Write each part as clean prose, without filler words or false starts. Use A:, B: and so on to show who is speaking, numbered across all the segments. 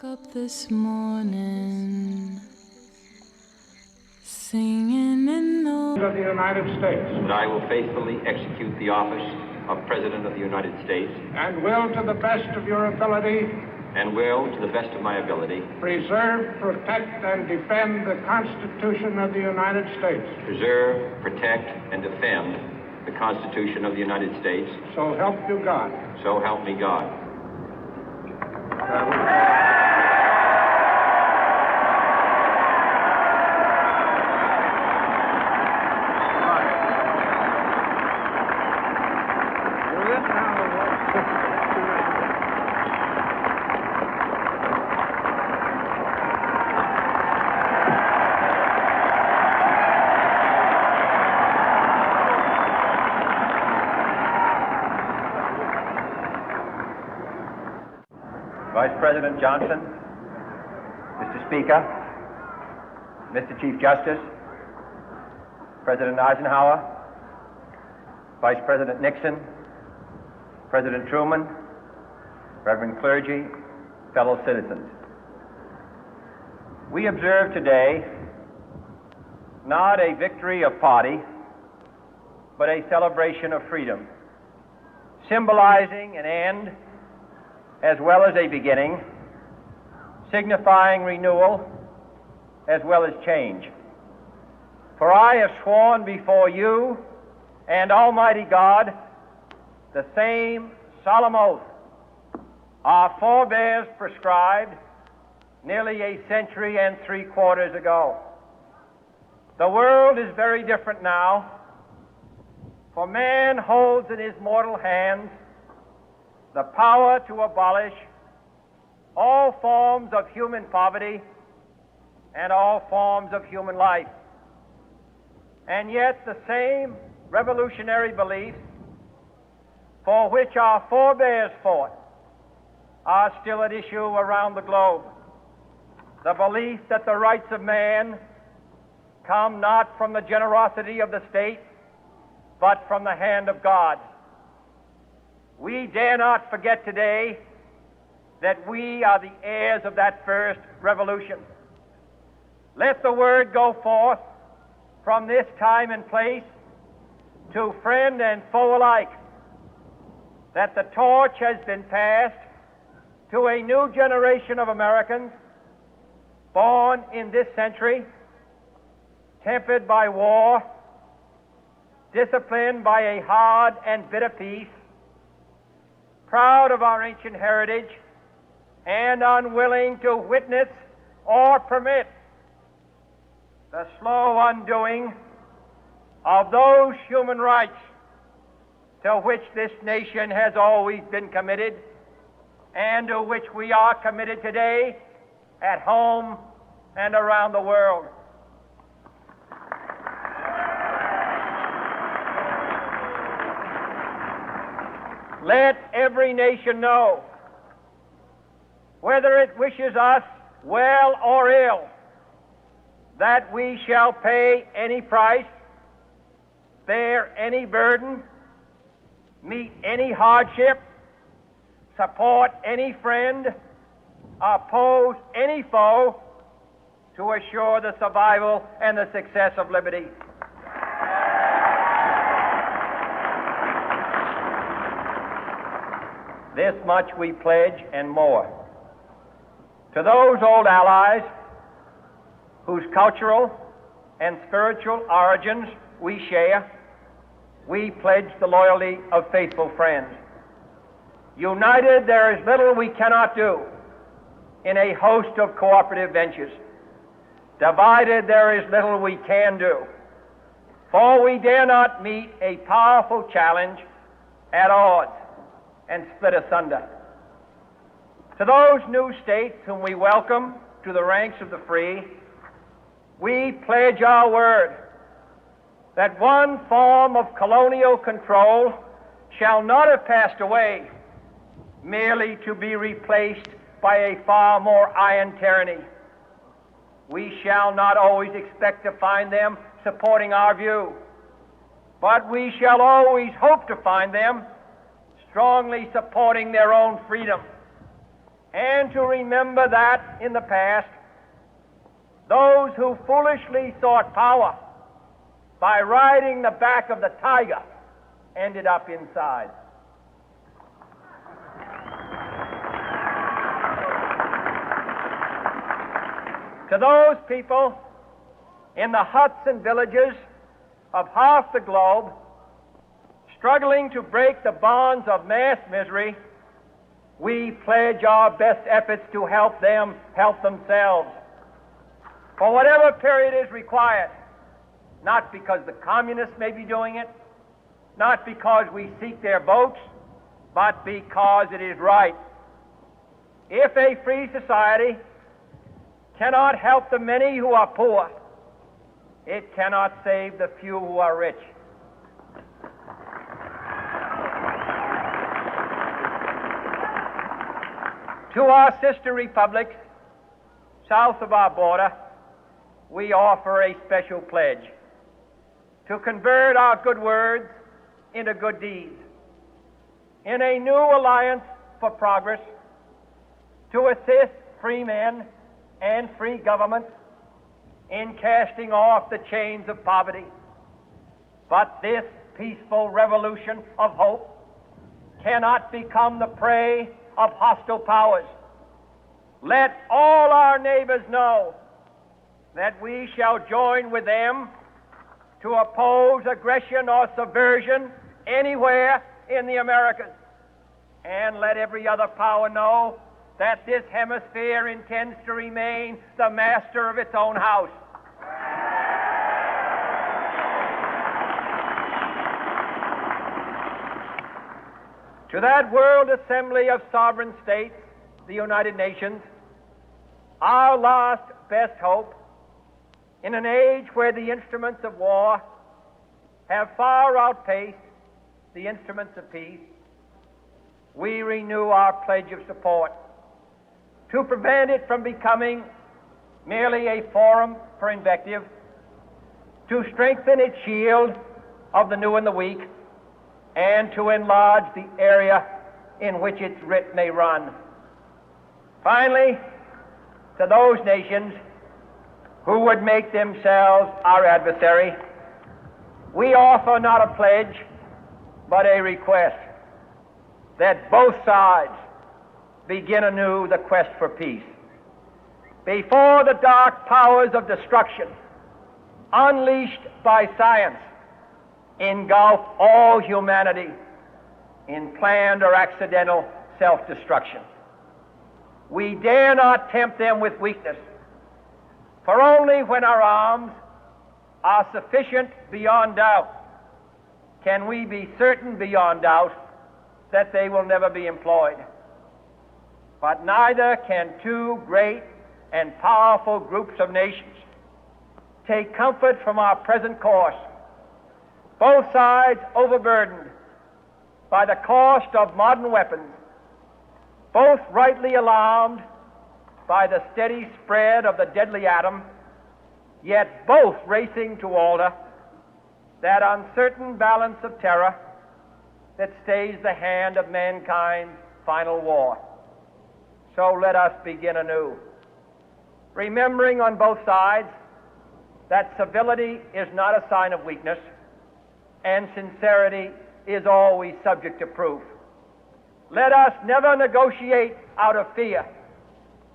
A: Up this morning, singing in the
B: of the United States,
C: that I will faithfully execute the office of President of the United States,
B: and will, to the best of your ability,
C: to the best of my ability,
B: preserve, protect, and defend the Constitution of the United States.
C: preserve, protect, and defend the Constitution of the United States.
B: So help you God.
C: So help me God.
D: Vice President Johnson, Mr. Speaker, Mr. Chief Justice, President Eisenhower, Vice President Nixon, President Truman, Reverend clergy, fellow citizens. We observe today not a victory of party, but a celebration of freedom, symbolizing an end as well as a beginning, signifying renewal as well as change. For I have sworn before you and Almighty God the same solemn oath our forebears prescribed nearly a century and 3/4 ago. The world is very different now, for man holds in his mortal hands the power to abolish all forms of human poverty and all forms of human life. And yet the same revolutionary beliefs for which our forebears fought are still at issue around the globe. The belief that the rights of man come not from the generosity of the state, but from the hand of God. We dare not forget today that we are the heirs of that first revolution. Let the word go forth from this time and place to friend and foe alike that the torch has been passed to a new generation of Americans born in this century, tempered by war, disciplined by a hard and bitter peace, proud of our ancient heritage, and unwilling to witness or permit the slow undoing of those human rights to which this nation has always been committed and to which we are committed today at home and around the world. Let every nation know, whether it wishes us well or ill, that we shall pay any price, bear any burden, meet any hardship, support any friend, oppose any foe to assure the survival and the success of liberty. This much we pledge and more. To those old allies whose cultural and spiritual origins we share, we pledge the loyalty of faithful friends. United, there is little we cannot do in a host of cooperative ventures. Divided, there is little we can do, for we dare not meet a powerful challenge at odds and split asunder. To those new states whom we welcome to the ranks of the free, we pledge our word that one form of colonial control shall not have passed away, merely to be replaced by a far more iron tyranny. We shall not always expect to find them supporting our view, but we shall always hope to find them strongly supporting their own freedom and to remember that in the past, those who foolishly sought power by riding the back of the tiger ended up inside. To those people in the huts and villages of half the globe struggling to break the bonds of mass misery, we pledge our best efforts to help them help themselves for whatever period is required, not because the communists may be doing it, not because we seek their votes, but because it is right. If a free society cannot help the many who are poor, it cannot save the few who are rich. To our sister republics south of our border, we offer a special pledge to convert our good words into good deeds, in a new alliance for progress, to assist free men and free governments in casting off the chains of poverty. But this peaceful revolution of hope cannot become the prey of hostile powers. Let all our neighbors know that we shall join with them to oppose aggression or subversion anywhere in the Americas. And let every other power know that this hemisphere intends to remain the master of its own house. To that World Assembly of Sovereign States, the United Nations, our last best hope, in an age where the instruments of war have far outpaced the instruments of peace, we renew our pledge of support to prevent it from becoming merely a forum for invective, to strengthen its shield of the new and the weak, and to enlarge the area in which its writ may run. Finally, to those nations who would make themselves our adversary, we offer not a pledge, but a request that both sides begin anew the quest for peace. Before the dark powers of destruction, unleashed by science, engulf all humanity in planned or accidental self-destruction, we dare not tempt them with weakness, for only when our arms are sufficient beyond doubt can we be certain beyond doubt that they will never be employed. But neither can two great and powerful groups of nations take comfort from our present course, both sides overburdened by the cost of modern weapons, both rightly alarmed by the steady spread of the deadly atom, yet both racing to alter that uncertain balance of terror that stays the hand of mankind's final war. So let us begin anew, remembering on both sides that civility is not a sign of weakness, and sincerity is always subject to proof. Let us never negotiate out of fear,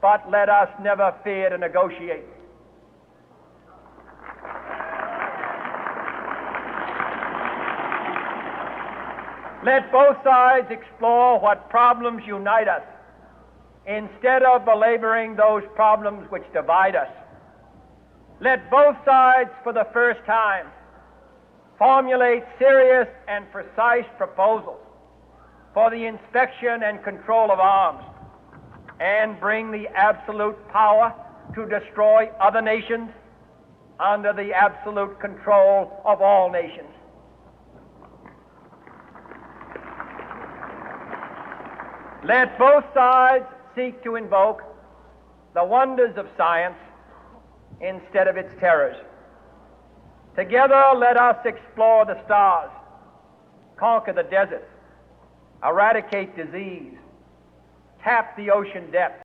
D: but let us never fear to negotiate. Let both sides explore what problems unite us, instead of belaboring those problems which divide us. Let both sides, for the first time, formulate serious and precise proposals for the inspection and control of arms, and bring the absolute power to destroy other nations under the absolute control of all nations. Let both sides seek to invoke the wonders of science instead of its terrors. Together, let us explore the stars, conquer the deserts, eradicate disease, tap the ocean depths.